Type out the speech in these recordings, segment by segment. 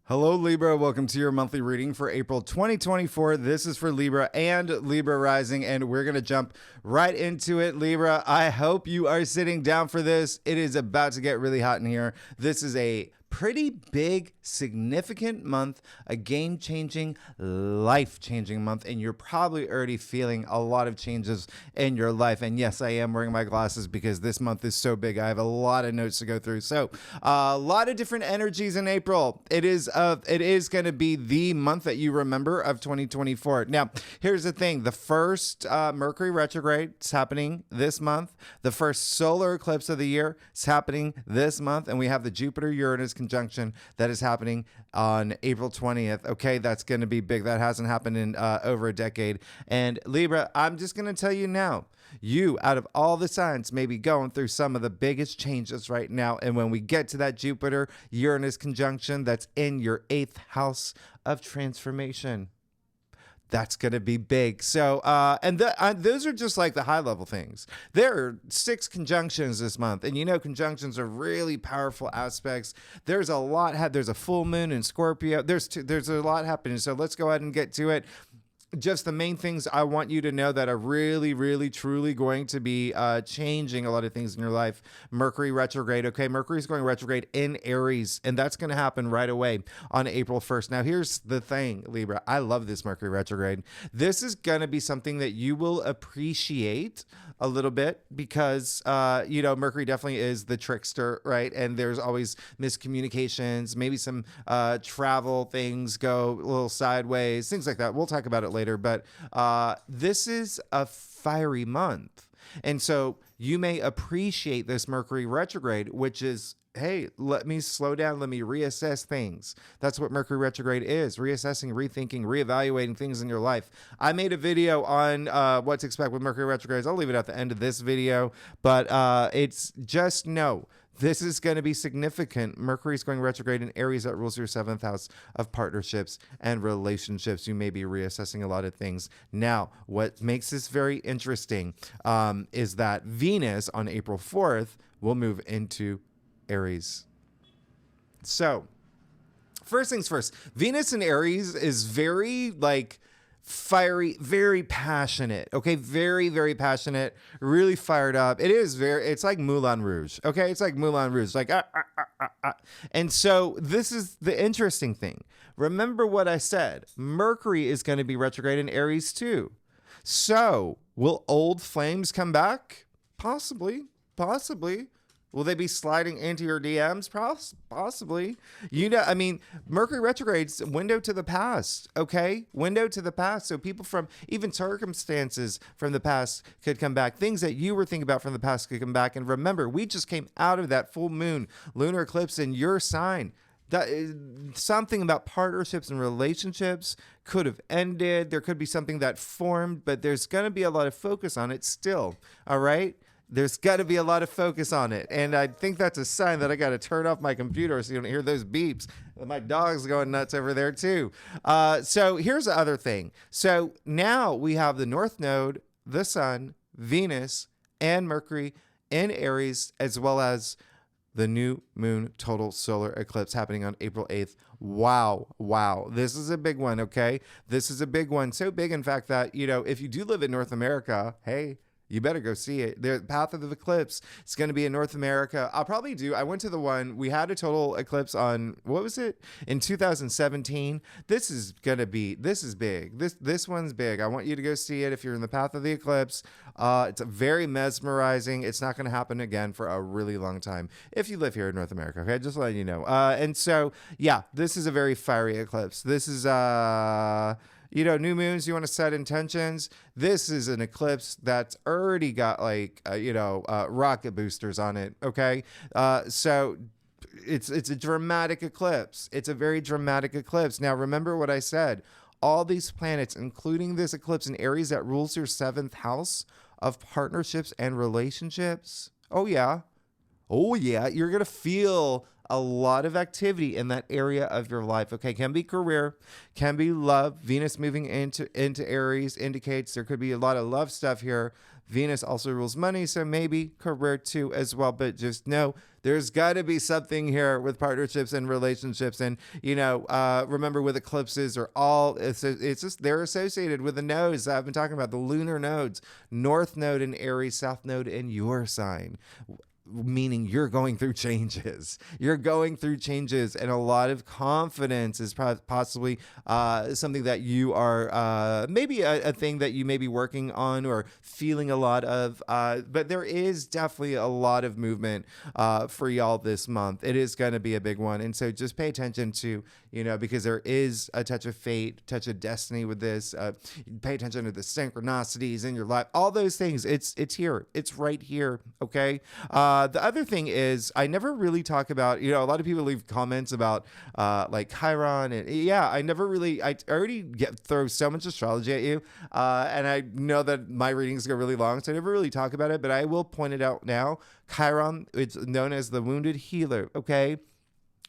Hello, Libra. Welcome to your monthly reading for April 2024. This is for Libra and Libra rising, and we're going to jump right into it. Libra, I hope you are sitting down for this. It is about to get really hot in here. This is a pretty big, significant month, a game-changing, life-changing month, and you're probably already feeling a lot of changes in your life. And yes, I am wearing my glasses because this month is so big. I have a lot of notes to go through. So a lot of different energies in April. It is going to be the month that you remember of 2024. Now, here's the thing. The first Mercury retrograde is happening this month. The first solar eclipse of the year is happening this month. And we have the Jupiter-Uranus conjunction that is happening on April 20th. Okay, that's going to be big. That hasn't happened in over a decade. And Libra, I'm just going to tell you now, you, out of all the signs, may be going through some of the biggest changes right now. And when we get to that Jupiter-Uranus conjunction, that's in your 8th house of transformation. That's going to be big. So, those are just like the high level things. There are 6 conjunctions this month. And you know, conjunctions are really powerful aspects. There's a lot. There's a full moon in Scorpio. There's a lot happening. So let's go ahead and get to it. Just the main things I want you to know that are really, really, truly going to be changing a lot of things in your life. Mercury retrograde. Okay, Mercury's going retrograde in Aries, and that's going to happen right away on April 1st. Now, here's the thing, Libra. I love this Mercury retrograde. This is going to be something that you will appreciate a little bit because, Mercury definitely is the trickster, right? And there's always miscommunications, maybe some travel things go a little sideways, things like that. We'll talk about it later, but this is a fiery month. And so you may appreciate this Mercury retrograde, which is, hey, let me slow down. Let me reassess things. That's what Mercury retrograde is. Reassessing, rethinking, reevaluating things in your life. I made a video on what to expect with Mercury retrogrades. I'll leave it at the end of this video, but it's just know this is going to be significant. Mercury is going retrograde in Aries that rules your 7th house of partnerships and relationships. You may be reassessing a lot of things. Now, what makes this very interesting is that Venus on April 4th will move into Aries. So, first things first, Venus in Aries is very fiery, very passionate. Okay, very, very passionate, really fired up. It's like Moulin Rouge. Okay, it's like Moulin Rouge, And so this is the interesting thing. Remember what I said. Mercury is going to be retrograde in Aries too. So will old flames come back? Possibly. Will they be sliding into your DMs? Possibly. Mercury retrograde's window to the past, okay? Window to the past. So people from even circumstances from the past could come back. Things that you were thinking about from the past could come back. And remember, we just came out of that full moon lunar eclipse in your sign. Something about partnerships and relationships could have ended. There could be something that formed, but there's going to be a lot of focus on it still, all right? There's got to be a lot of focus on it. And I think that's a sign that I got to turn off my computer so you don't hear those beeps. My dog's going nuts over there too. So here's the other thing. So now we have the North Node, the Sun, Venus, and Mercury in Aries, as well as the new moon total solar eclipse happening on April 8th. Wow. This is a big one, okay? This is a big one. So big, in fact, that, if you do live in North America, hey, you better go see it. The path of the eclipse is going to be in North America. I went to the one, we had a total eclipse on, what was it? In 2017. This is big. This one's big. I want you to go see it if you're in the path of the eclipse. It's very mesmerizing. It's not going to happen again for a really long time if you live here in North America. Okay, just letting you know. And so, yeah, this is a very fiery eclipse. This is, new moons, you want to set intentions. This is an eclipse that's already got rocket boosters on it. Okay. So it's a dramatic eclipse. It's a very dramatic eclipse. Now, remember what I said, all these planets, including this eclipse in Aries that rules your 7th house of partnerships and relationships. Oh yeah. You're going to feel a lot of activity in that area of your life. Okay, can be career, can be love. Venus moving into Aries indicates there could be a lot of love stuff here. Venus also rules money, so maybe career too as well. But just know there's got to be something here with partnerships and relationships. And, remember with eclipses are all, it's just, they're associated with the nodes that I've been talking about, the lunar nodes, North Node in Aries, South Node in your sign, meaning you're going through changes. You're going through changes, and a lot of confidence is possibly something that you are maybe a thing that you may be working on or feeling a lot of. But there is definitely a lot of movement for y'all this month. It is going to be a big one, and so just pay attention to, because there is a touch of fate, touch of destiny with this. Pay attention to the synchronicities in your life, all those things. It's here. It's right here. Okay. The other thing is, I never really talk about, a lot of people leave comments about like Chiron, and I already throw so much astrology at you, and I know that my readings go really long, so I never really talk about it, but I will point it out now. Chiron, it's known as the wounded healer, okay?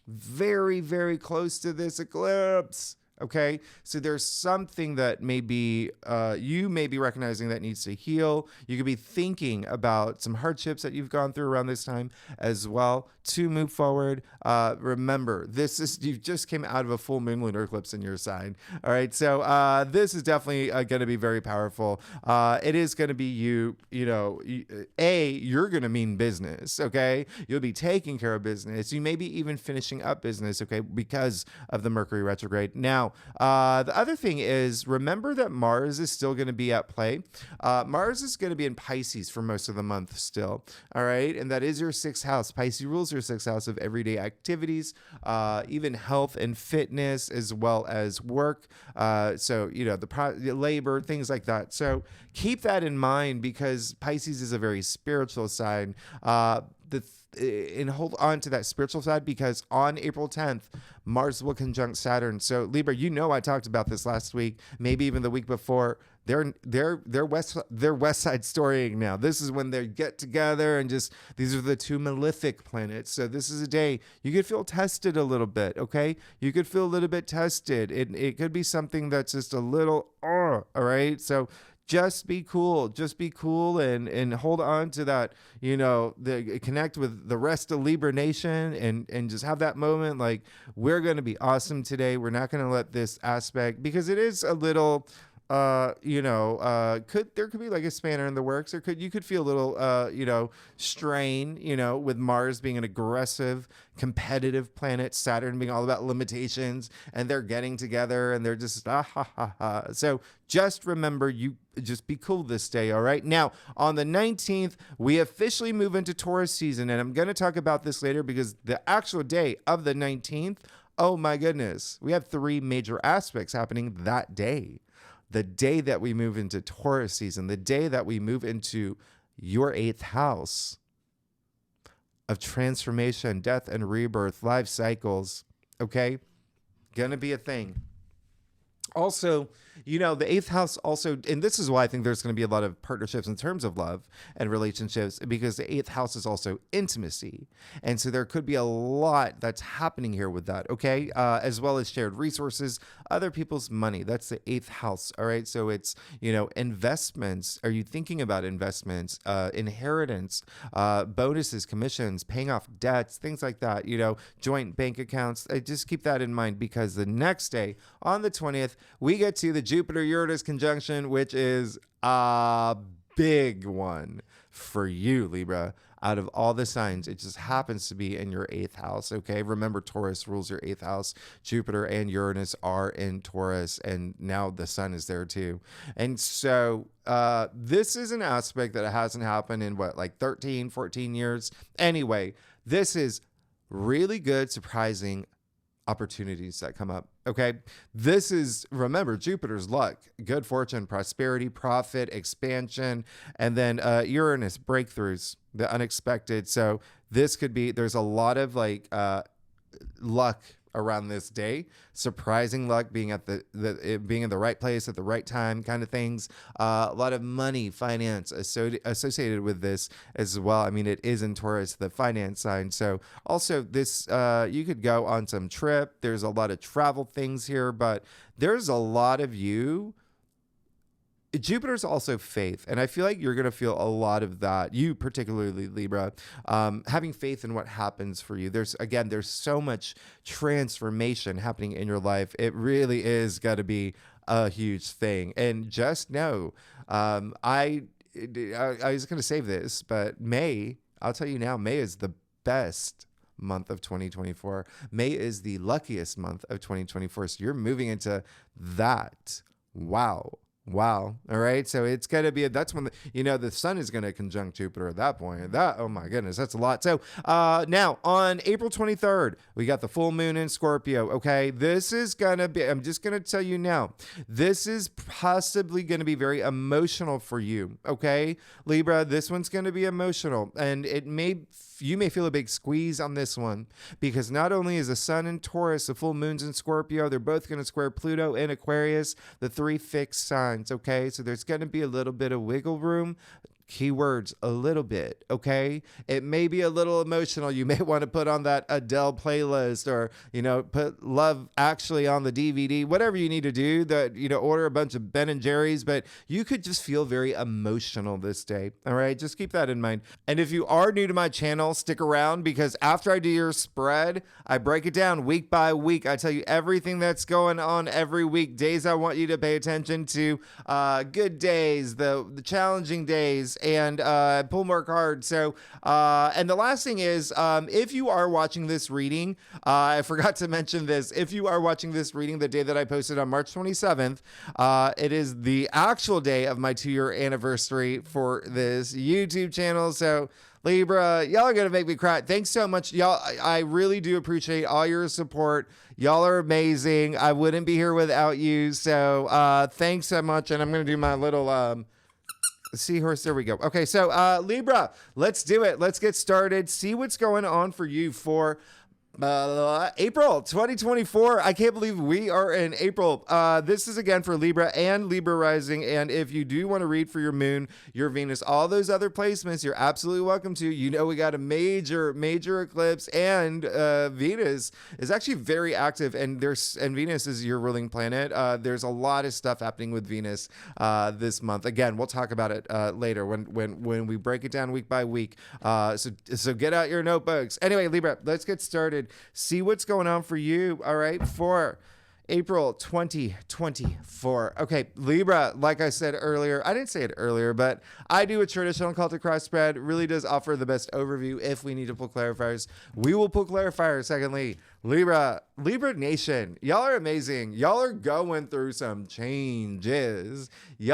Very, very close to this eclipse. Okay, so there's something that maybe you may be recognizing that needs to heal. You could be thinking about some hardships that you've gone through around this time as well to move forward. Remember, you just came out of a full moon lunar eclipse in your sign. All right, so this is definitely going to be very powerful. It is going to be you're going to mean business. Okay, you'll be taking care of business. You may be even finishing up business. Okay, because of the Mercury retrograde. Now, the other thing is, remember that Mars is still going to be at play. Mars is going to be in Pisces for most of the month still. All right. And that is your sixth house. Pisces rules your sixth house of everyday activities, even health and fitness, as well as work. So, the labor, things like that. So keep that in mind, because Pisces is a very spiritual sign. And hold on to that spiritual side, because on April 10th, Mars will conjunct Saturn. So Libra, I talked about this last week, maybe even the week before. They're west side storying now. This is when they get together, and just these are the two malefic planets. So this is a day you could feel tested a little bit. Okay, you could feel a little bit tested. It could be something that's just a little all right. So just be cool and hold on to that, connect with the rest of Libra Nation and just have that moment. Like, we're going to be awesome today. We're not going to let this aspect, because it is a little, there could be like a spanner in the works, or you could feel a little, strain, with Mars being an aggressive, competitive planet, Saturn being all about limitations, and they're getting together and they're just, So just remember, you just be cool this day. All right. Now, on the 19th, we officially move into Taurus season, and I'm going to talk about this later, because the actual day of the 19th, oh my goodness, we have three major aspects happening that day. The day that we move into Taurus season, the day that we move into your 8th house of transformation, death and rebirth, life cycles, okay? Gonna be a thing. Also, the 8th house also, and this is why I think there's going to be a lot of partnerships in terms of love and relationships, because the 8th house is also intimacy. And so there could be a lot that's happening here with that, okay? As well as shared resources, other people's money. That's the 8th house, all right? So it's, investments. Are you thinking about investments, inheritance, bonuses, commissions, paying off debts, things like that, joint bank accounts? Just keep that in mind, because the next day, on the 20th, we get to the Jupiter-Uranus conjunction, which is a big one for you, Libra. Out of all the signs, it just happens to be in your 8th house, okay? Remember, Taurus rules your 8th house. Jupiter and Uranus are in Taurus, and now the sun is there too. And so this is an aspect that hasn't happened in, 13, 14 years? Anyway, this is really good, surprising opportunities that come up. Okay. This is, remember, Jupiter's luck, good fortune, prosperity, profit, expansion, and then Uranus, breakthroughs, the unexpected. So this could be, there's a lot of luck around this day, surprising luck, being at being in the right place at the right time, kind of things. A lot of money, finance associated with this as well. I mean, it is in Taurus, the finance sign. So also this, you could go on some trip. There's a lot of travel things here, but there's a lot of you Jupiter's also faith, and I feel like you're going to feel a lot of that. You particularly, Libra, having faith in what happens for you. There's so much transformation happening in your life. It really is going to be a huge thing. And just know, I was going to save this, but May, I'll tell you now, May is the best month of 2024. May is the luckiest month of 2024. So you're moving into that. Wow. Wow. All right. So it's going to be, that's when, the sun is going to conjunct Jupiter at that point. Oh my goodness, that's a lot. So now on April 23rd, we got the full moon in Scorpio. Okay. This is going to be, I'm just going to tell you now, this is possibly going to be very emotional for you. Okay. Libra, this one's going to be emotional, and you may feel a big squeeze on this one, because not only is the sun in Taurus, the full moon's in Scorpio, they're both going to square Pluto in Aquarius, the 3 fixed signs. Okay. So there's going to be a little bit of wiggle room. Keywords, a little bit, okay? It may be a little emotional. You may want to put on that Adele playlist, or, put Love Actually on the DVD, whatever you need to do, order a bunch of Ben and Jerry's, but you could just feel very emotional this day, all right? Just keep that in mind. And if you are new to my channel, stick around, because after I do your spread, I break it down week by week. I tell you everything that's going on every week, days I want you to pay attention to, good days, the challenging days, and pull more cards. So, and the last thing is, if you are watching this reading, I forgot to mention this. If you are watching this reading the day that I posted on March 27th, it is the actual day of my 2-year anniversary for this YouTube channel. So, Libra, y'all are going to make me cry. Thanks so much. Y'all, I really do appreciate all your support. Y'all are amazing. I wouldn't be here without you. So, thanks so much. And I'm going to do my little, seahorse. There we go. Okay. So, Libra, let's do it. Let's get started. See what's going on for you for April 2024. I can't believe we are in April. This is again for Libra and Libra rising. And if you do want to read for your moon, your Venus, all those other placements, you're absolutely welcome to. We got a major eclipse, and Venus is actually very active, and Venus is your ruling planet. There's a lot of stuff happening with Venus this month. Again, we'll talk about it later when we break it down week by week. So get out your notebooks. Anyway, Libra, let's get started. See what's going on for you, all right, for April 2024. Okay, Libra, like I said earlier, I didn't say it earlier, but I do a traditional occultic cross spread. It really does offer the best overview. If we need to pull clarifiers, we will pull clarifiers. Secondly, Libra Nation, y'all are amazing. Y'all are going through some changes. And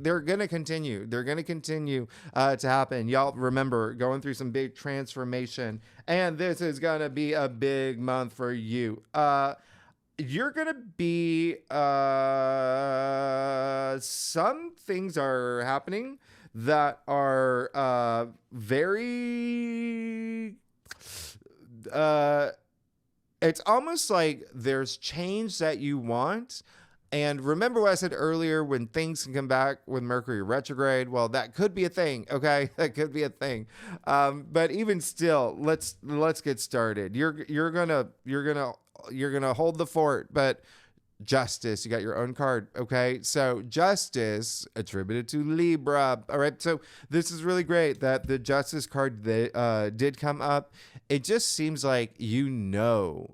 they're going to continue. To happen. Y'all remember, going through some big transformation, and this is going to be a big month for you. You're going to be, some things are happening that are very, it's almost like there's change that you want. And remember what I said earlier, when things can come back with Mercury retrograde? Well, that could be a thing. Okay, that could be a thing. But even still, let's get started. You're gonna hold the fort, but Justice, you got your own card. Okay, so Justice attributed to Libra. All right, so this is really great that the Justice card did come up. It just seems like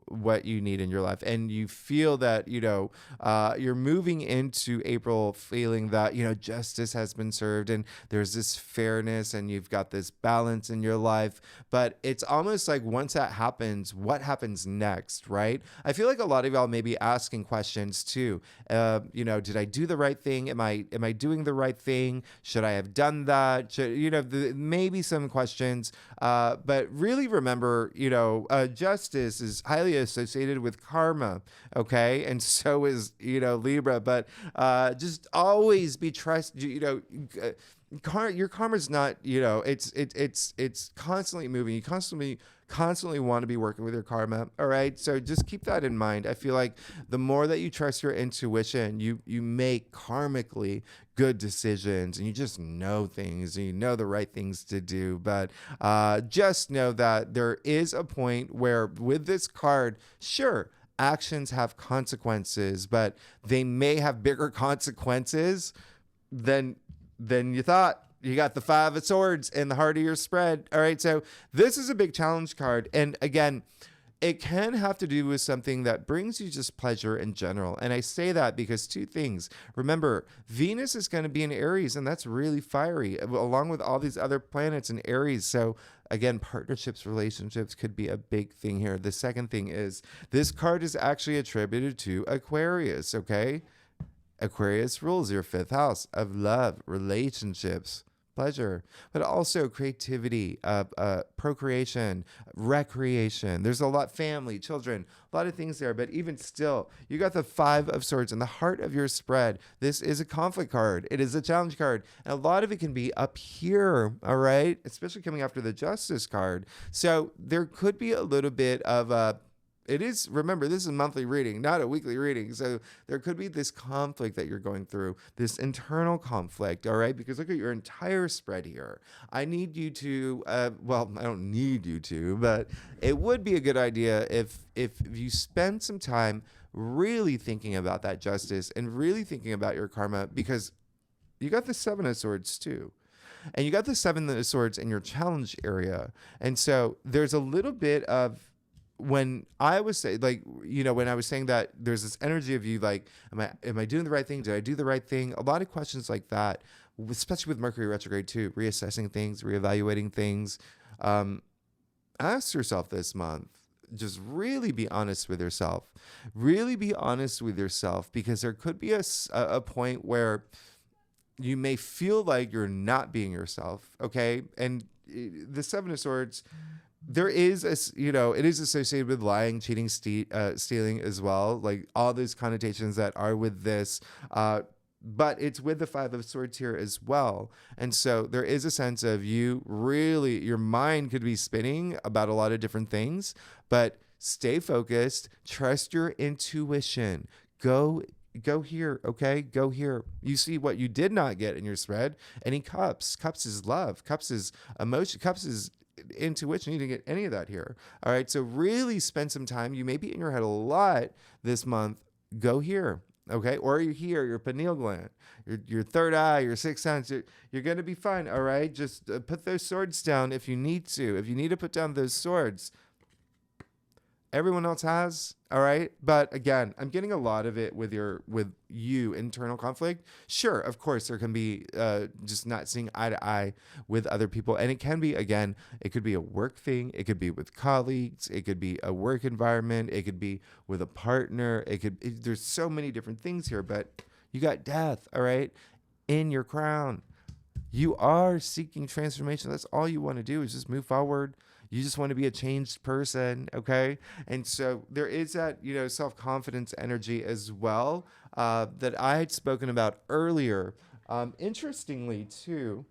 what you need in your life, and you feel that you're moving into April feeling that justice has been served, and there's this fairness, and you've got this balance in your life. But it's almost like once that happens, what happens next, right? I feel like a lot of y'all may be asking questions too. Did I do the right thing? Am I doing the right thing? Should I have done that? Maybe some questions. But really remember, justice is highly associated with karma. Okay. And so is, Libra, but, just always be your karma's not, it's constantly moving. You constantly want to be working with your karma. All right. So just keep that in mind. I feel like the more that you trust your intuition, you make karmically good decisions, and you just know things, and you know the right things to do. But just know that there is a point where with this card, sure, actions have consequences, but they may have bigger consequences than you thought. You got the 5 of Swords in the heart of your spread. All right. So this is a big challenge card. And again, it can have to do with something that brings you just pleasure in general. And I say that because 2 things. Remember, Venus is going to be in Aries, and that's really fiery, along with all these other planets in Aries. So again, partnerships, relationships could be a big thing here. The second thing is this card is actually attributed to Aquarius, okay? Aquarius rules your 5th house of love, relationships, pleasure, but also creativity, procreation, recreation. There's a lot, family, children, a lot of things there. But even still, you got the 5 of Swords in the heart of your spread. This is a conflict card. It is a challenge card. And a lot of it can be up here, all right? Especially coming after the Justice card. So there could be a little bit of a remember, this is a monthly reading, not a weekly reading. So there could be this conflict that you're going through, this internal conflict, all right? Because look at your entire spread here. I need you to, I don't need you to, but it would be a good idea if you spend some time really thinking about that justice and really thinking about your karma, because you got the 7 of Swords too. And you got the 7 of Swords in your challenge area. And so there's a little bit of, when I was saying, when I was saying that there's this energy of you, like, am I doing the right thing? Did I do the right thing? A lot of questions like that, especially with Mercury retrograde too, reassessing things, reevaluating things. Ask yourself this month, just really be honest with yourself. Really be honest with yourself, because there could be a point where you may feel like you're not being yourself, okay? And the 7 of Swords, there is it is associated with lying, cheating, stealing as well, like all those connotations that are with this, but it's with the 5 of Swords here as well. And so there is a sense of your mind could be spinning about a lot of different things, but stay focused, trust your intuition, go here, okay? Go here. You see what you did not get in your spread. Any cups. Cups is love. Cups is emotion. Cups is intuition. You didn't get any of that here. All right. So really spend some time. You may be in your head a lot this month. Go here. Okay. Or you're here, your pineal gland, your third eye, your 6th sense. You're going to be fine. All right. Just put those swords down if you need to. If you need to put down those swords, everyone else has. All right. But again, I'm getting a lot of it with you internal conflict. Sure. Of course, there can be just not seeing eye to eye with other people. And it can be, again, it could be a work thing. It could be with colleagues. It could be a work environment. It could be with a partner. There's so many different things here, but you got death. All right. In your crown. You are seeking transformation. That's all you want to do is just move forward. You just want to be a changed person, okay? And so there is that, self-confidence energy as well that I had spoken about earlier. Interestingly, too,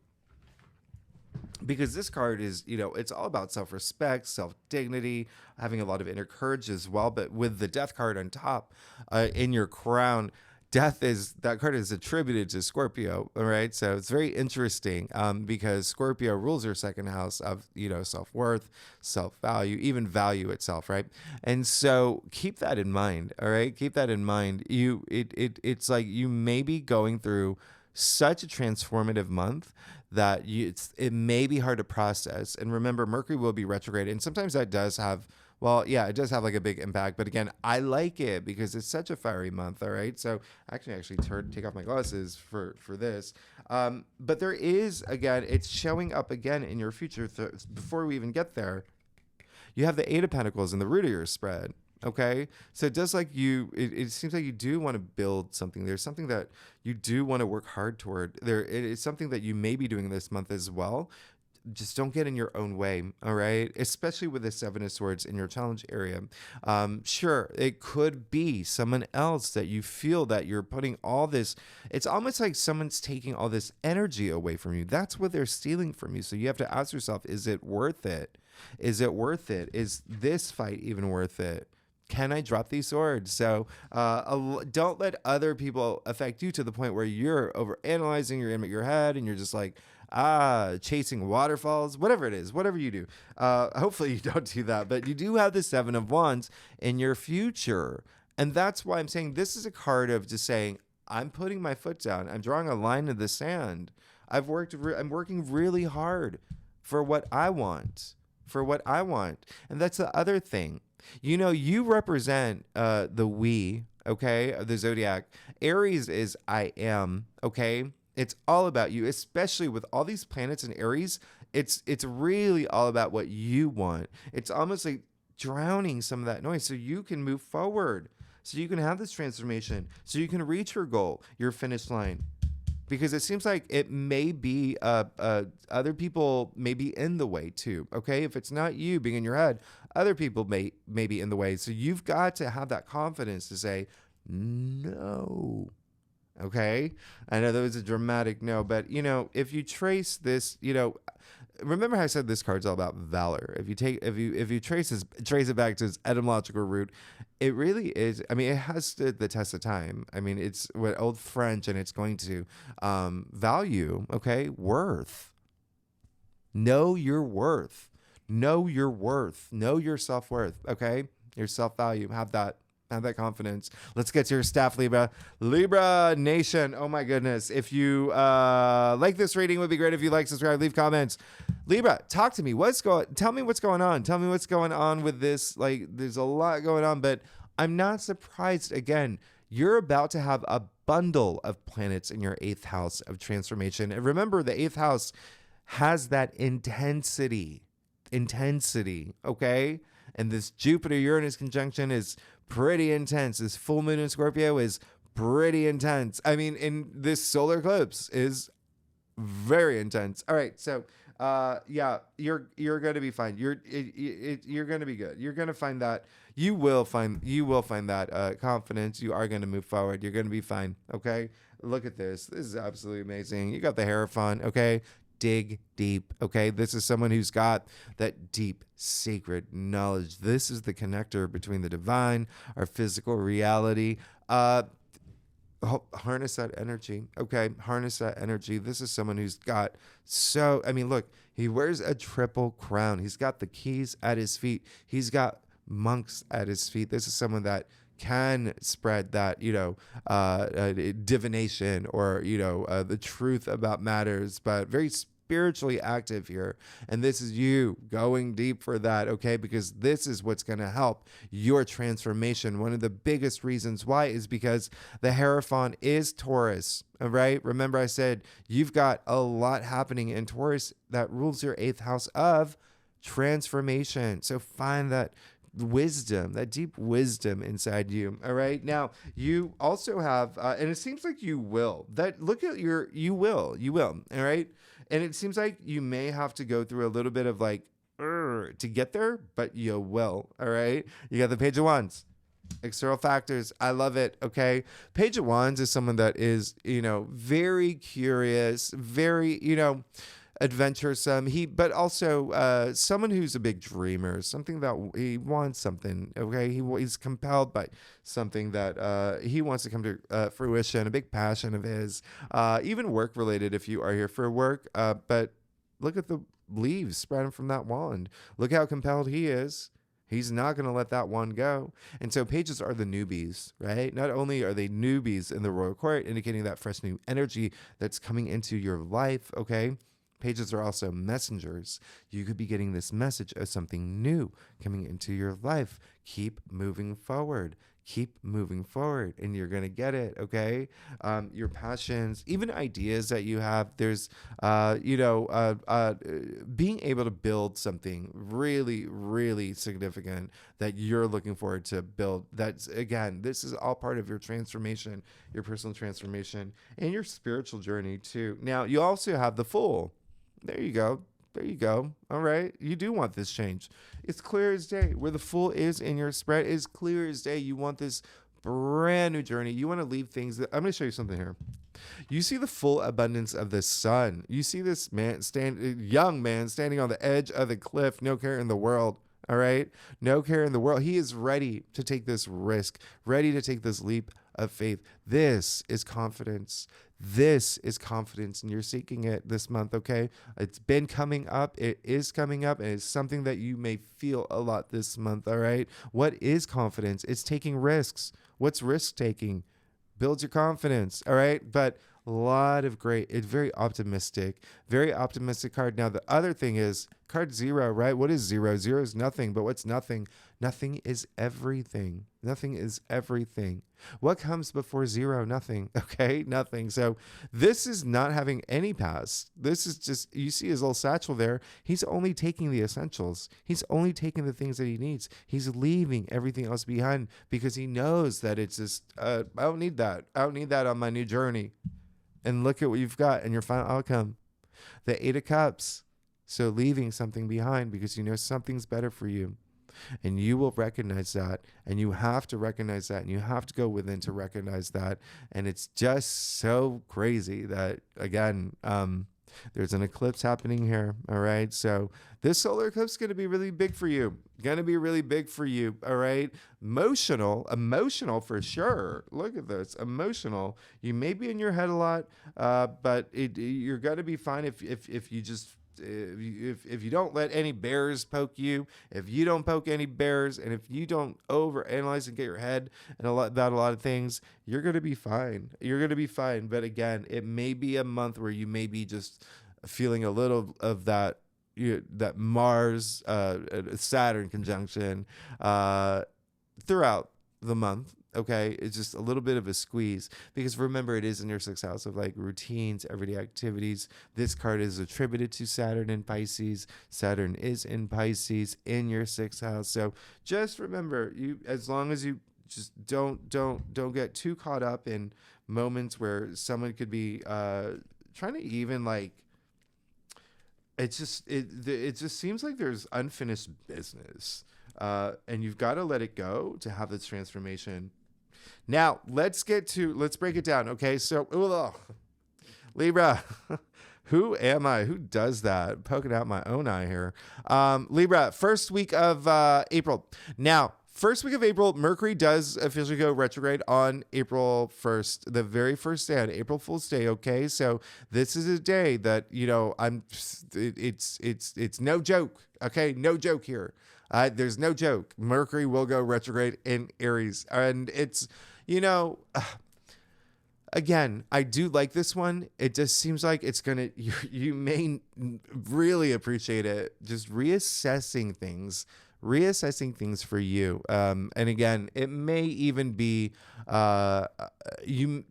because this card is, it's all about self-respect, self-dignity, having a lot of inner courage as well. But with the death card on top in your crown, that card is attributed to Scorpio, all right? So it's very interesting because Scorpio rules your 2nd house of, self-worth, self-value, even value itself, right? And so keep that in mind, all right? Keep that in mind. It's like you may be going through such a transformative month that it may be hard to process. And remember, Mercury will be retrograde, and sometimes that does have, it does have like a big impact. But again, I like it because it's such a fiery month. All right. So actually take off my glasses for this. But there is, again, it's showing up again in your future. Before we even get there, you have the 8 of Pentacles in the root of your spread. Okay. So it does it seems like you do want to build something. There's something that you do want to work hard toward. It is something that you may be doing this month as well. Just don't get in your own way, all right? Especially with the 7 of Swords in your challenge area. Sure, it could be someone else that you feel that you're putting all this. It's almost like someone's taking all this energy away from you. That's what they're stealing from you. So you have to ask yourself, is it worth it? Is it worth it? Is this fight even worth it? Can I drop these swords? So don't let other people affect you to the point where you're over analyzing, you're in your head, and you're just like, chasing waterfalls, whatever it is, whatever you do. Hopefully you don't do that, but you do have the Seven of Wands in your future. And that's why I'm saying this is a card of just saying, I'm putting my foot down. I'm drawing a line in the sand. I'm working really hard for what I want, And that's the other thing. You represent the we, okay, of the zodiac. Aries is I am, okay? It's all about you, especially with all these planets in Aries. It's really all about what you want. It's almost like drowning some of that noise so you can move forward, so you can have this transformation, so you can reach your goal, your finish line. Because it seems like it may be other people may be in the way too, okay? If it's not you being in your head, other people may be in the way. So you've got to have that confidence to say, no, okay? I know that was a dramatic no, but, if you trace this, remember how I said this card's all about valor. If you trace it back to its etymological root, it really is. I mean, it has stood the test of time. I mean, it's what old French, and it's going to value. Okay, worth. Know your worth. Know your worth. Know your self-worth. Okay, your self-value. Have that confidence. Let's get to your staff, Libra Nation. Oh my goodness. If you like this reading, it would be great if you like, subscribe, leave comments. Libra, talk to me. Tell me what's going on. Tell me what's going on with this. Like, there's a lot going on, but I'm not surprised. Again, you're about to have a bundle of planets in your 8th house of transformation. And remember, the 8th house has that intensity, okay? And this Jupiter-Uranus conjunction is pretty intense. This full moon in Scorpio is pretty intense. I mean, in this solar eclipse is very intense. All right, so you're going to be fine. You're going to be good. You're going to find that. You will find that confidence. You are going to move forward. You're going to be fine. Okay, look at this. This is absolutely amazing. You got the Hierophant. Okay. Dig deep, okay? This is someone who's got that deep, sacred knowledge. This is the connector between the divine, our physical reality. Harness that energy, okay? Harness that energy. This is someone who's got look, he wears a triple crown. He's got the keys at his feet. He's got monks at his feet. This is someone that can spread that, divination or, the truth about matters, but very spiritually active here. And this is you going deep for that, okay? Because this is what's going to help your transformation. One of the biggest reasons why is because the Hierophant is Taurus, all right? Remember I said you've got a lot happening in Taurus that rules your 8th house of transformation. So find that wisdom, that deep wisdom inside you. All right. Now you also have, and it seems like you will. You will. All right. And it seems like you may have to go through a little bit of to get there, but you will. All right. You got the Page of Wands. External factors. I love it. Okay. Page of Wands is someone that is, very curious, very, adventuresome. But also someone who's a big dreamer, something that he wants something. Okay. He's compelled by something that he wants to come to fruition, a big passion of his, even work related if you are here for work. But look at the leaves spreading from that wand. Look how compelled he is. He's not going to let that one go. And so pages are the newbies, right? Not only are they newbies in the royal court, indicating that fresh new energy that's coming into your life, okay? Pages are also messengers. You could be getting this message of something new coming into your life. Keep moving forward. Keep moving forward, and you're going to get it, okay? Your passions, even ideas that you have, there's, being able to build something really, really significant that you're looking forward to build. That's, again, this is all part of your transformation, your personal transformation, and your spiritual journey, too. Now, you also have the Fool. There you go. There you go. All right. You do want this change. It's clear as day. Where the Fool is in your spread is clear as day. You want this brand new journey. You want to leave things that I'm going to show you something here. You see the full abundance of the sun. You see this young man standing on the edge of the cliff, no care in the world. All right. No care in the world. He is ready to take this risk, ready to take this leap of faith. This is confidence. This is confidence, and you're seeking it this month, okay? It's been coming up. It is coming up, and it's something that you may feel a lot this month, all right? What is confidence? It's taking risks. What's risk taking? Builds your confidence, all right? But a lot of great, it's very optimistic card. Now, the other thing is card 0, right? What is 0? 0 is nothing, but what's nothing? Nothing is everything. Nothing is everything. What comes before 0? Nothing, okay? Nothing. So this is not having any past. This is just, you see his little satchel there. He's only taking the essentials. He's only taking the things that he needs. He's leaving everything else behind because he knows that it's just, I don't need that. I don't need that on my new journey. And look at what you've got in your final outcome. The 8 of Cups. So leaving something behind because you know something's better for you. And you will recognize that. And you have to recognize that. And you have to go within to recognize that. And it's just so crazy that, again, there's an eclipse happening here. All right. So this solar eclipse is going to be really big for you. Going to be really big for you. All right. Emotional for sure. Look at this. Emotional. You may be in your head a lot, but you're going to be fine if you just, if you don't let any bears poke you, if you don't poke any bears, and if you don't overanalyze and get your head about a lot of things, you're going to be fine. You're going to be fine. But again, it may be a month where you may be just feeling a little of that, that Mars, Saturn conjunction throughout the month. Okay, it's just a little bit of a squeeze because remember, it is in your 6th house of like routines, everyday activities. This card is attributed to Saturn in Pisces. Saturn is in Pisces in your 6th house. So just remember, as long as you just don't get too caught up in moments where someone could be trying to even like. It just seems like there's unfinished business, and you've got to let it go to have this transformation. Now, let's break it down. Okay, so Libra, who am I? Who does that? Poking out my own eye here. Libra, first week of April. Now, first week of April, Mercury does officially go retrograde on April 1st, the very first day on April Fool's Day. Okay, so this is a day that it's no joke. Okay, no joke here. There's no joke. Mercury will go retrograde in Aries, and it's. Again, I do like this one. It just seems like it's going to, you may really appreciate it. Just reassessing things for you. And again, it may even be, you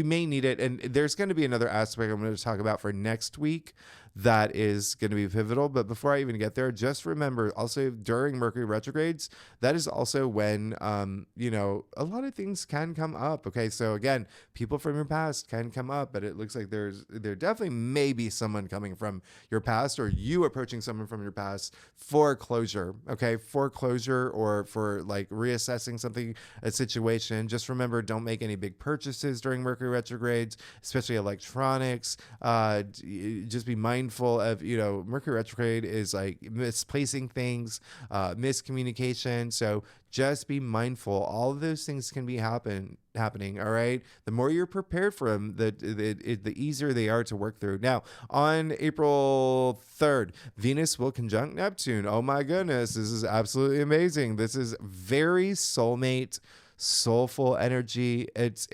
may need it. And there's going to be another aspect I'm going to talk about for next week that is going to be pivotal. But before I even get there, just remember also during Mercury retrogrades, that is also when, a lot of things can come up. Okay. So again, people from your past can come up, but it looks like there definitely may be someone coming from your past or you approaching someone from your past for closure. Okay. For closure or for like reassessing something, a situation. Just remember, don't make any big purchases during Mercury retrogrades, especially electronics. Just be mindful of, Mercury retrograde is like misplacing things, miscommunication. So just be mindful. All of those things can be happening. All right. The more you're prepared for them, the easier they are to work through. Now, on April 3rd, Venus will conjunct Neptune. Oh my goodness. This is absolutely amazing. This is very soulful energy. It's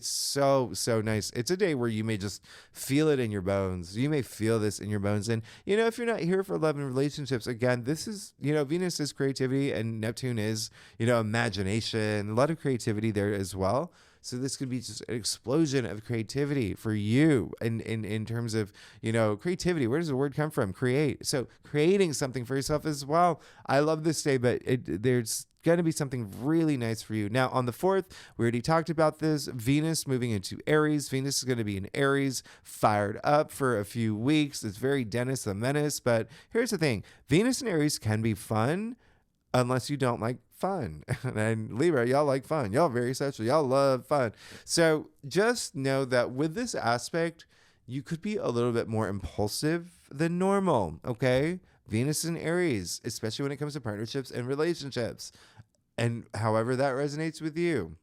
so nice. It's a day where you may just feel it in your bones. You may feel this in your bones. And if you're not here for love and relationships, again, this is Venus is creativity and Neptune is imagination. A lot of creativity there as well. So this could be just an explosion of creativity for you in terms of, creativity. Where does the word come from? Create. So creating something for yourself as well. I love this day, but there's going to be something really nice for you. Now, on the 4th, we already talked about this. Venus moving into Aries. Venus is going to be in Aries, fired up for a few weeks. It's very Dennis the Menace. But here's the thing. Venus and Aries can be fun unless you don't like fun. And Libra, y'all like fun. Y'all very sexual. Y'all love fun. So just know that with this aspect, you could be a little bit more impulsive than normal. Okay. Venus and Aries, especially when it comes to partnerships and relationships. And however that resonates with you.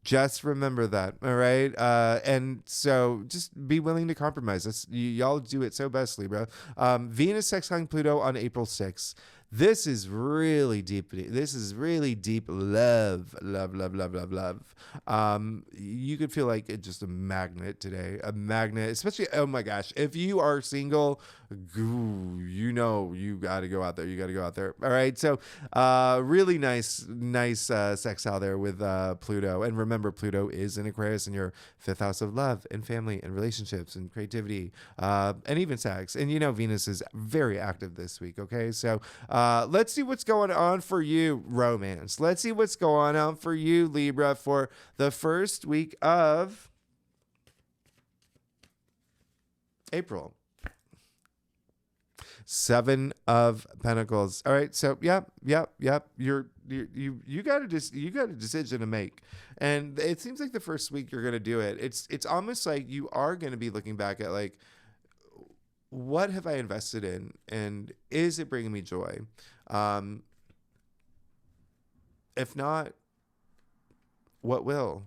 Just remember that, all right? And so just be willing to compromise. Y'all do it so best, Libra. Venus sextiling Pluto on April 6th. This is really deep. This is really deep love, love, love, love, love, love. You could feel like it's just a magnet today, a magnet, especially, oh my gosh, if you are single, you know, you got to go out there. You got to go out there. All right. So, really nice sextile there with Pluto. And remember, Pluto is in Aquarius in your 5th house of love and family and relationships and creativity, and even sex. And you know, Venus is very active this week. Okay. So, let's see what's going on for you, romance. Let's see what's going on for you, Libra, for the first week of April. 7 of Pentacles. All right. So, yep. You got a decision to make, and it seems like the first week you're going to do it. It's almost like you are going to be looking back at like, what have I invested in, and is it bringing me joy? If not, what will?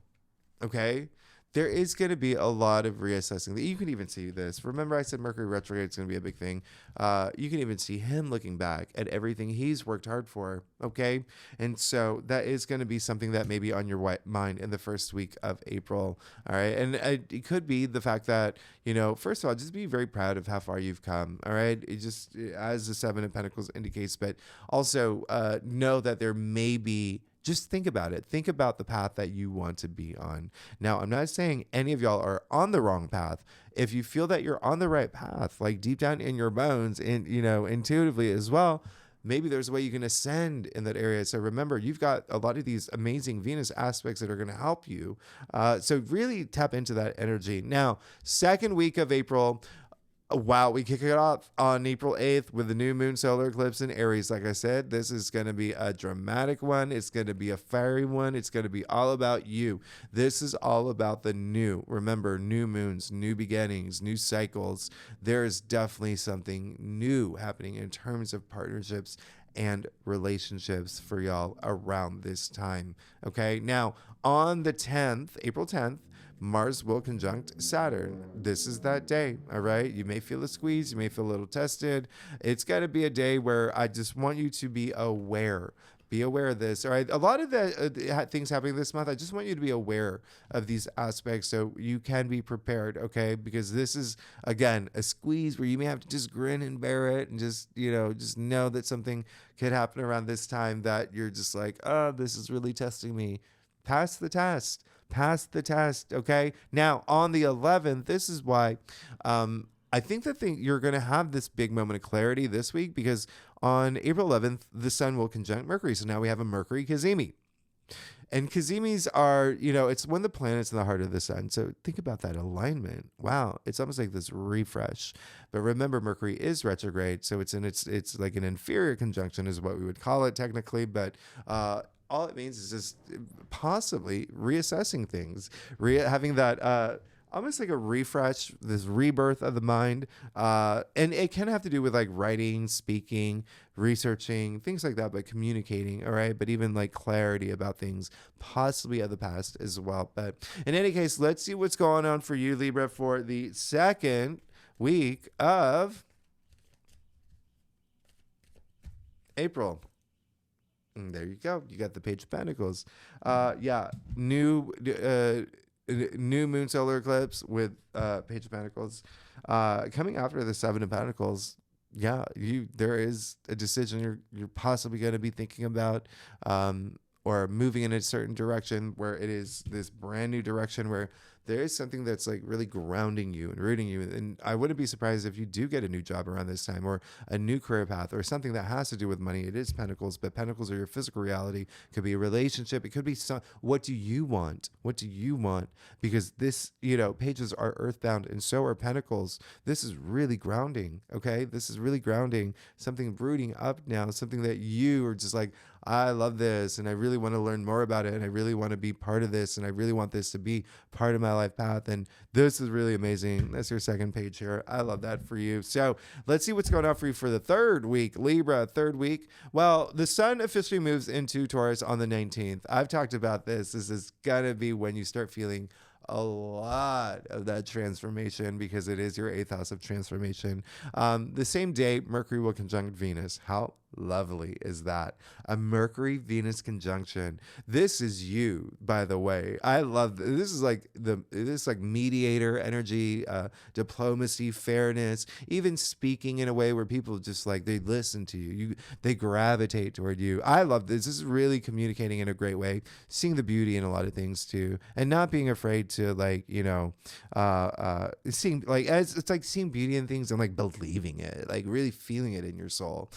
Okay. There is going to be a lot of reassessing. You can even see this. Remember, I said Mercury retrograde is going to be a big thing. You can even see him looking back at everything he's worked hard for. Okay. And so that is going to be something that may be on your mind in the first week of April. All right. And it could be the fact that, you know, first of all, just be very proud of how far you've come. All right. It just, as the 7 of Pentacles indicates, but also know that there may be. Just think about it. Think about the path that you want to be on. Now, I'm not saying any of y'all are on the wrong path. If you feel that you're on the right path, like deep down in your bones and, you know, intuitively as well, maybe there's a way you can ascend in that area. So remember, you've got a lot of these amazing Venus aspects that are going to help you. So really tap into that energy. Now, second week of April, wow, we kick it off on April 8th with the new moon solar eclipse in Aries. Like I said, this is going to be a dramatic one. It's going to be a fiery one. It's going to be all about you. This is all about the new. Remember, new moons, new beginnings, new cycles. There is definitely something new happening in terms of partnerships and relationships for y'all around this time. Okay, now on the 10th, April 10th, Mars will conjunct Saturn. This is that day, all right? You may feel a squeeze. You may feel a little tested. It's got to be a day where I just want you to be aware. Be aware of this, all right? A lot of the things happening this month, I just want you to be aware of these aspects so you can be prepared, okay? Because this is, again, a squeeze where you may have to just grin and bear it and just, you know, just know that something could happen around this time that you're just like, oh, this is really testing me. Pass the test. Pass the test, okay? Now, on the 11th, this is why I think that you're going to have this big moment of clarity this week, because on April 11th, the sun will conjunct Mercury. So now we have a Mercury Cazimi. And Cazimis are, you know, it's when the planet's in the heart of the sun. So think about that alignment. Wow. It's almost like this refresh. But remember, Mercury is retrograde. So it's like an inferior conjunction is what we would call it technically. But, all it means is just possibly reassessing things, having that almost like a refresh, this rebirth of the mind. And it can have to do with like writing, speaking, researching, things like that, but communicating, all right? But even like clarity about things, possibly of the past as well. But in any case, let's see what's going on for you, Libra, for the second week of April. And there you go. You got the Page of Pentacles. New moon solar eclipse with Page of Pentacles. Coming after the 7 of Pentacles. Yeah, there is a decision you're possibly going to be thinking about, or moving in a certain direction where it is this brand new direction where there is something that's like really grounding you and rooting you. And I wouldn't be surprised if you do get a new job around this time, or a new career path, or something that has to do with money. It is Pentacles, but Pentacles are your physical reality. It could be a relationship. It could be what do you want? What do you want? Because this, you know, pages are earthbound and so are Pentacles. This is really grounding. Okay. This is really grounding, something rooting up now, something that you are just like, I love this and I really want to learn more about it and I really want to be part of this and I really want this to be part of my life path. And this is really amazing. That's your second page here. I love that for you. So let's see what's going on for you for the third week. Libra, third week. Well, the sun officially moves into Taurus on the 19th. I've talked about this. This is going to be when you start feeling a lot of that transformation because it is your 8th house of transformation. The same day, Mercury will conjunct Venus. How lovely is that? A Mercury-Venus conjunction. This is you, by the way. I love this. This is like mediator energy, diplomacy, fairness, even speaking in a way where people just like they listen to you. They gravitate toward you. I love this. This is really communicating in a great way, seeing the beauty in a lot of things too, and not being afraid to seeing like it's like seeing beauty in things and like believing it, like really feeling it in your soul.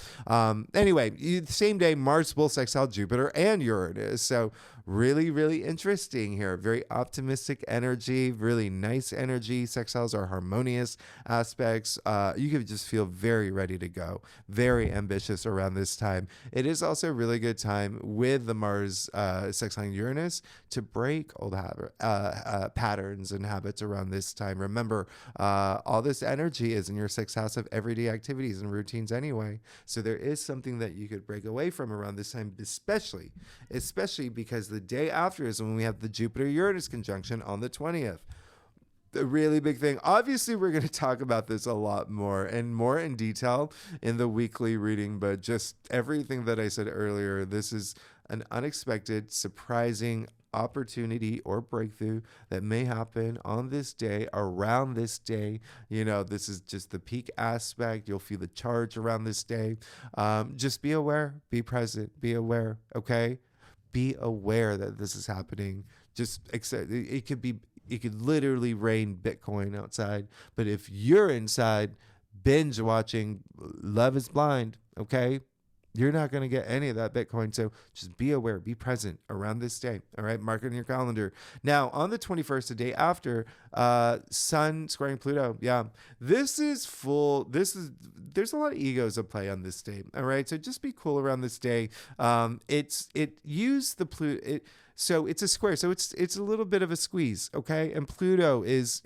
Anyway, the same day, Mars will sextile Jupiter and Uranus. So really, really interesting here. Very optimistic energy, really nice energy. Sextiles are harmonious aspects. You could just feel very ready to go, very ambitious around this time. It is also a really good time with the Mars sextiling Uranus to break old patterns and habits around this time. Remember, all this energy is in your 6th house of everyday activities and routines anyway. So there is something that you could break away from around this time, especially because the day after is when we have the Jupiter-Uranus conjunction on the 20th. The really big thing. Obviously, we're going to talk about this a lot more and more in detail in the weekly reading, but just everything that I said earlier, this is an unexpected, surprising opportunity or breakthrough that may happen on this day, around this day. You know, this is just the peak aspect. You'll feel the charge around this day. Just be aware, be present, be aware, okay? Be aware that this is happening. Just accept it. It could literally rain Bitcoin outside, but if you're inside binge watching Love is Blind, okay, you're not going to get any of that Bitcoin. So just be aware, be present around this day. All right, mark it in your calendar. Now, on the 21st, the day after, Sun squaring Pluto. Yeah, there's a lot of egos at play on this day. All right, so just be cool around this day. So it's a square. So it's a little bit of a squeeze, okay? And Pluto is,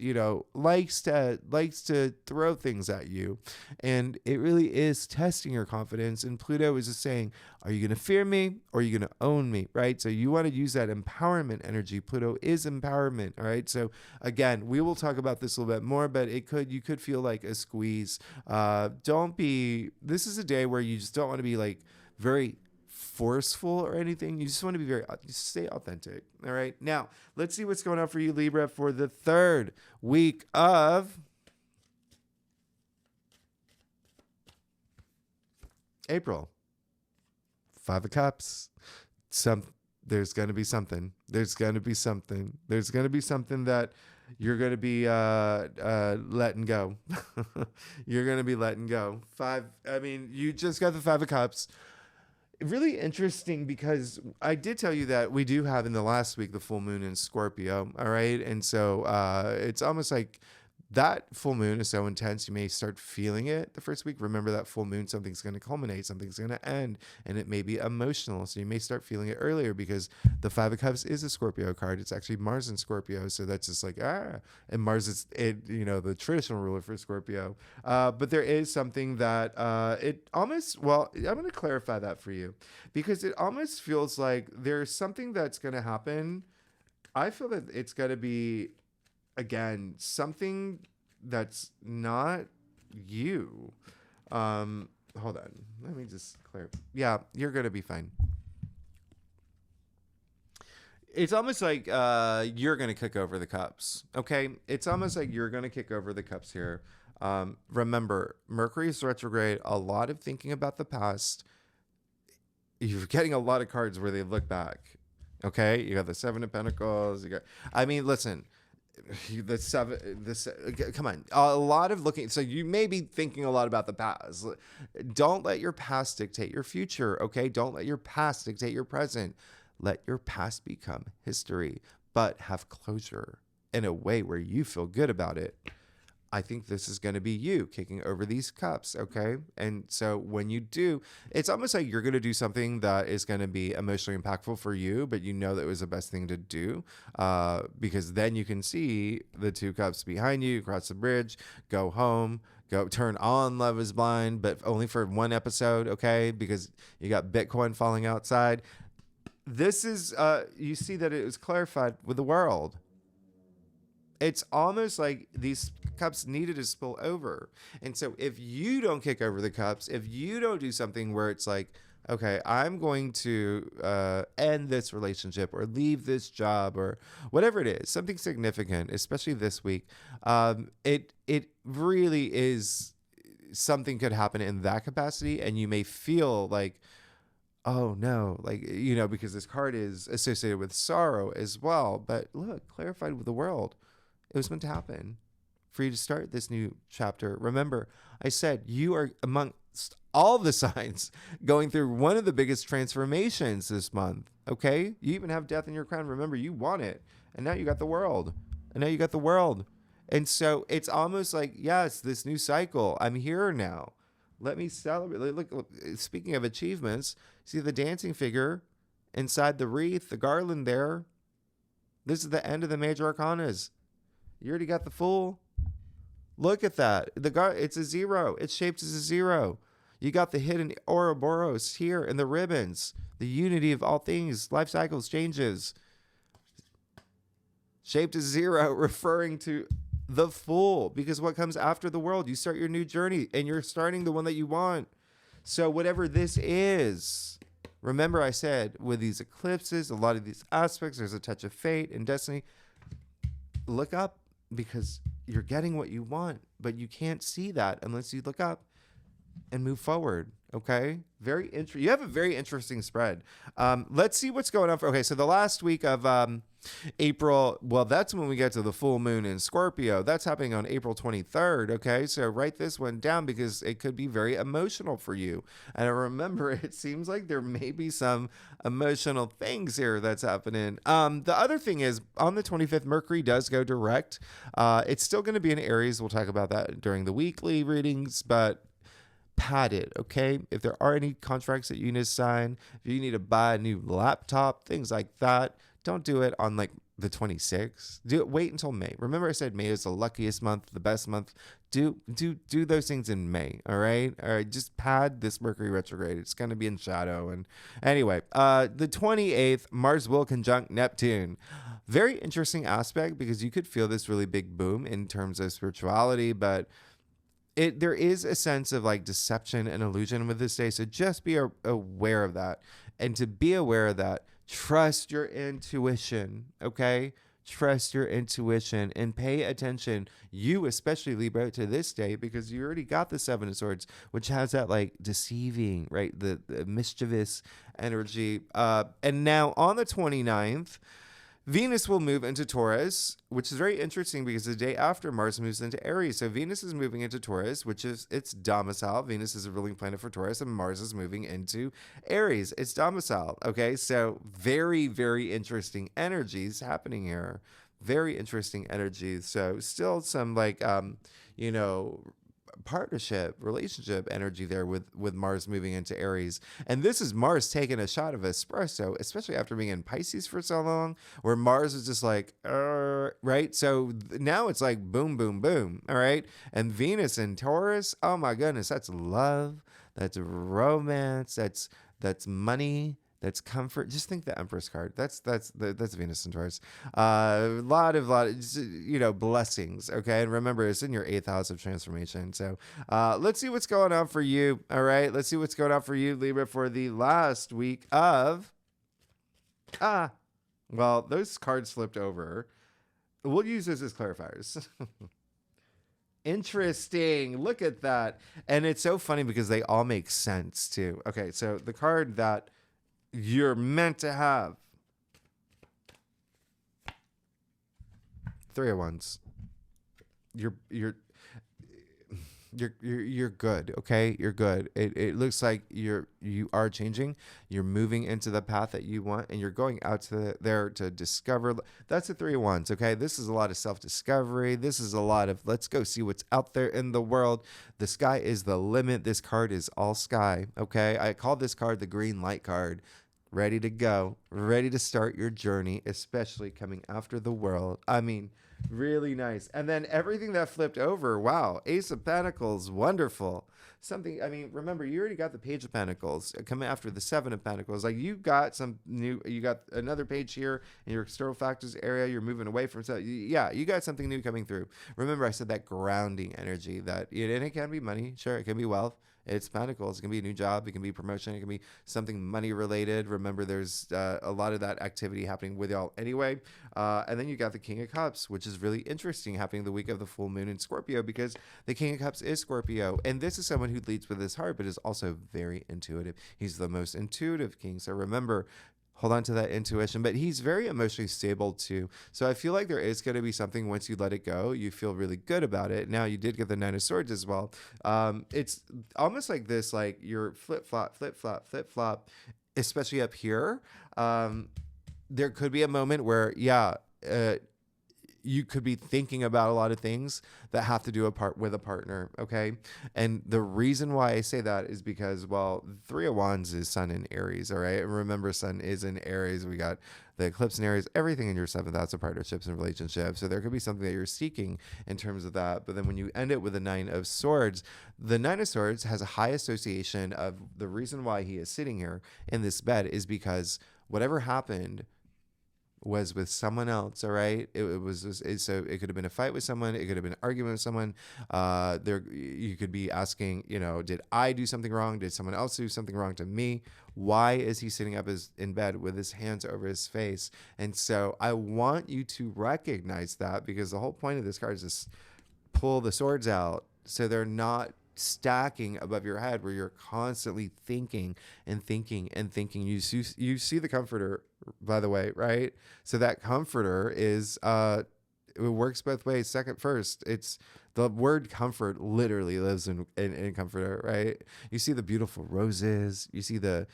likes to throw things at you. And it really is testing your confidence. And Pluto is just saying, are you going to fear me or are you going to own me, right? So you want to use that empowerment energy. Pluto is empowerment, all right? So again, we will talk about this a little bit more, but you could feel like a squeeze. This is a day where you just don't want to be like very forceful or anything. You just want to be stay authentic. All right. Now, let's see what's going on for you, Libra, for the third week of April. 5 of Cups. There's going to be something. There's going to be something that you're going to be letting go. You're going to be letting go. You just got the 5 of Cups. Really interesting because I did tell you that we do have in the last week the full moon in Scorpio, all right? And so it's almost like that full moon is so intense, you may start feeling it the first week. Remember that full moon, something's going to culminate, something's going to end, and it may be emotional. So you may start feeling it earlier because the 5 of Cups is a Scorpio card. It's actually Mars in Scorpio. So that's just like, and Mars is, the traditional ruler for Scorpio. But there is something that I'm going to clarify that for you because it almost feels like there's something that's going to happen. I feel that it's going to be, again, something that's not you. Hold on. Let me just clear. Yeah, you're going to be fine. It's almost like you're going to kick over the cups. Okay? It's almost like you're going to kick over the cups here. Remember, Mercury is retrograde. A lot of thinking about the past. You're getting a lot of cards where they look back. Okay? You got the 7 of Pentacles. Listen. Come on, a lot of looking. So you may be thinking a lot about the past. Don't let your past dictate your future. Okay. Don't let your past dictate your present. Let your past become history, but have closure in a way where you feel good about it. I think this is going to be you kicking over these cups, okay? And so when you do, it's almost like you're going to do something that is going to be emotionally impactful for you, but you know that it was the best thing to do, because then you can see the 2 cups behind you, cross the bridge, go home, go turn on Love is Blind, but only for 1 episode, okay? Because you got Bitcoin falling outside. This is, you see that it was clarified with the world. It's almost like these cups needed to spill over. And so if you don't kick over the cups, if you don't do something where it's like, okay, I'm going to end this relationship or leave this job or whatever it is, something significant, especially this week, it really is, something could happen in that capacity, and you may feel like, oh no, like, because this card is associated with sorrow as well. But look, clarified with the world. It was meant to happen for you to start this new chapter. Remember, I said you are amongst all the signs going through one of the biggest transformations this month. Okay? You even have death in your crown. Remember, you want it. And now you got the world. And so it's almost like, yes, this new cycle. I'm here now. Let me celebrate. Look, speaking of achievements, see the dancing figure inside the wreath, the garland there. This is the end of the major arcanas. You already got the Fool. Look at that. It's a 0. It's shaped as a 0. You got the hidden Ouroboros here in the ribbons. The unity of all things, life cycles, changes. Shaped as 0, referring to the Fool. Because what comes after the world, you start your new journey, and you're starting the one that you want. So whatever this is, remember I said with these eclipses, a lot of these aspects, there's a touch of fate and destiny. Look up, because you're getting what you want, but you can't see that unless you look up and move forward. Okay. You have a very interesting spread. Let's see what's going on. Okay. So the last week of April, well, that's when we get to the full moon in Scorpio. That's happening on April 23rd. Okay. So write this one down because it could be very emotional for you. And remember, it seems like there may be some emotional things here that's happening. The other thing is on the 25th, Mercury does go direct. It's still going to be in Aries. We'll talk about that during the weekly readings, but pad it, okay? If there are any contracts that you need to sign, if you need to buy a new laptop, things like that, don't do it on like the 26th. Wait until May. Remember I said May is the luckiest month, the best month. Do those things in May, all right? All right, just pad this Mercury retrograde. It's going to be in shadow. And anyway, the 28th, Mars will conjunct Neptune. Very interesting aspect because you could feel this really big boom in terms of spirituality, but there is a sense of like deception and illusion with this day. So just be aware of that. And to be aware of that, trust your intuition, okay? Trust your intuition and pay attention. You, especially Libra, to this day, because you already got the 7 of Swords, which has that like deceiving, right? The mischievous energy. And now on the 29th, Venus will move into Taurus, which is very interesting because the day after Mars moves into Aries. So Venus is moving into Taurus, which is its domicile. Venus is a ruling planet for Taurus, and Mars is moving into Aries, its domicile. Okay, so very, very interesting energies happening here. Very interesting energies. So still some like, partnership, relationship energy there with Mars moving into Aries. And this is Mars taking a shot of espresso, especially after being in Pisces for so long, where Mars is just like, right? So now it's like boom, boom, boom. All right. And Venus in Taurus, oh my goodness, that's love, that's romance, that's money, that's comfort. Just think the Empress card. That's Venus and Taurus. A lot of blessings. Okay, and remember, it's in your 8th house of transformation. So let's see what's going on for you. All right, let's see what's going on for you, Libra, for the last week of. Well, those cards flipped over. We'll use this as clarifiers. Interesting. Look at that, and it's so funny because they all make sense too. Okay, so the card that you're meant to have. 3 of Wands. You're you're good. Okay, you're good. It looks like you are changing. You're moving into the path that you want, and you're going out to there to discover. That's the Three of Wands. Okay, this is a lot of self discovery. This is a lot of let's go see what's out there in the world. The sky is the limit. This card is all sky. Okay, I call this card the green light card. Ready to go, ready to start your journey, especially coming after the world. I mean, really nice. And then everything that flipped over, wow, Ace of Pentacles, wonderful. Something, I mean, remember, you already got the Page of Pentacles coming after the Seven of Pentacles. Like, you got some new, you got another page here in your external factors area. You're moving away from stuff. Yeah, you got something new coming through. Remember, I said that grounding energy, and it can be money. Sure, it can be wealth. It's Pentacles. It can be a new job. It can be promotion. It can be something money related. Remember, there's a lot of that activity happening with y'all anyway. And then you got the King of Cups, which is really interesting, happening the week of the full moon in Scorpio, because the King of Cups is Scorpio. And this is someone who leads with his heart, but is also very intuitive. He's the most intuitive king. So remember, hold on to that intuition, but he's very emotionally stable too. So I feel like there is going to be something once you let it go, you feel really good about it. Now you did get the Nine of Swords as well. It's almost like this, like you're flip flop, especially up here. There could be a moment where, you could be thinking about a lot of things that have to do with a partner, okay? And the reason why I say that is because, well, Three of Wands is Sun in Aries, all right? And remember, Sun is in Aries. We got the eclipse in Aries, everything in your seventh house of partnerships and relationships. So there could be something that you're seeking in terms of that. But then when you end it with the Nine of Swords, the Nine of Swords has a high association of the reason why he is sitting here in this bed is because whatever happened was with someone else, all right? So it could have been a fight with someone. It could have been an argument with someone. You could be asking, did I do something wrong? Did someone else do something wrong to me? Why is he sitting up in bed with his hands over his face? And so I want you to recognize that, because the whole point of this card is just pull the swords out so they're not stacking above your head where you're constantly thinking and thinking and thinking. You see the comforter, by the way, right? So that comforter is it works both ways. First, it's the word comfort literally lives in comforter, right? You see the beautiful roses, you see the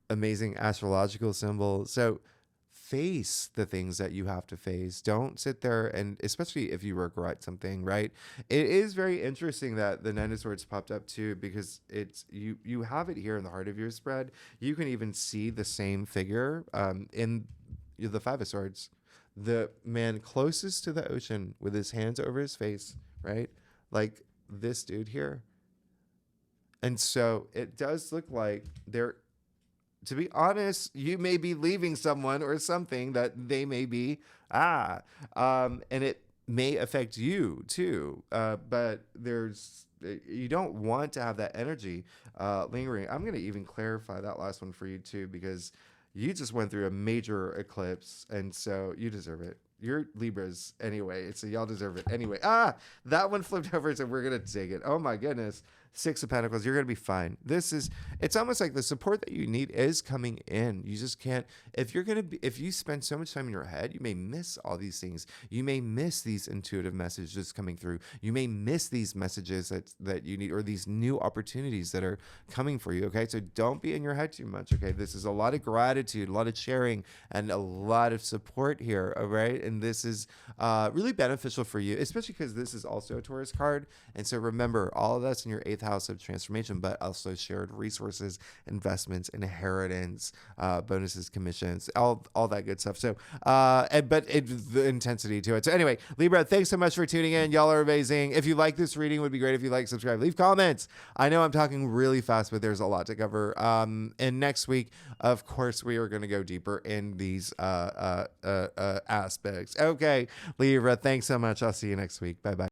amazing astrological symbol. So face the things that you have to face. Don't sit there, and especially if you regret something, right? It is very interesting that the Nine of Swords popped up too, because it's you have it here in the heart of your spread. You can even see the same figure in the Five of Swords, the man closest to the ocean with his hands over his face, right? Like this dude here. And so it does look like to be honest, you may be leaving someone or something that they may be, and it may affect you too. But you don't want to have that energy lingering. I'm going to even clarify that last one for you too, because you just went through a major eclipse, and so you deserve it. You're Libras anyway, so y'all deserve it anyway. That one flipped over, so we're going to take it. Oh my goodness. Six of Pentacles, you're going to be fine. It's almost like the support that you need is coming in. You just can't, if you spend so much time in your head, you may miss all these things. You may miss these intuitive messages coming through. You may miss these messages that you need, or these new opportunities that are coming for you. Okay. So don't be in your head too much. Okay. This is a lot of gratitude, a lot of sharing, and a lot of support here. All right. And this is really beneficial for you, especially because this is also a Taurus card. And so remember, all of that's in your eighth house of transformation, but also shared resources, investments, inheritance, bonuses, commissions, all that good stuff. So, the intensity to it. So anyway, Libra, thanks so much for tuning in. Y'all are amazing. If you like this reading, it would be great if you like, subscribe, leave comments. I know I'm talking really fast, but there's a lot to cover. And next week, of course, we are going to go deeper in these aspects. Okay, Libra, thanks so much. I'll see you next week. Bye-bye.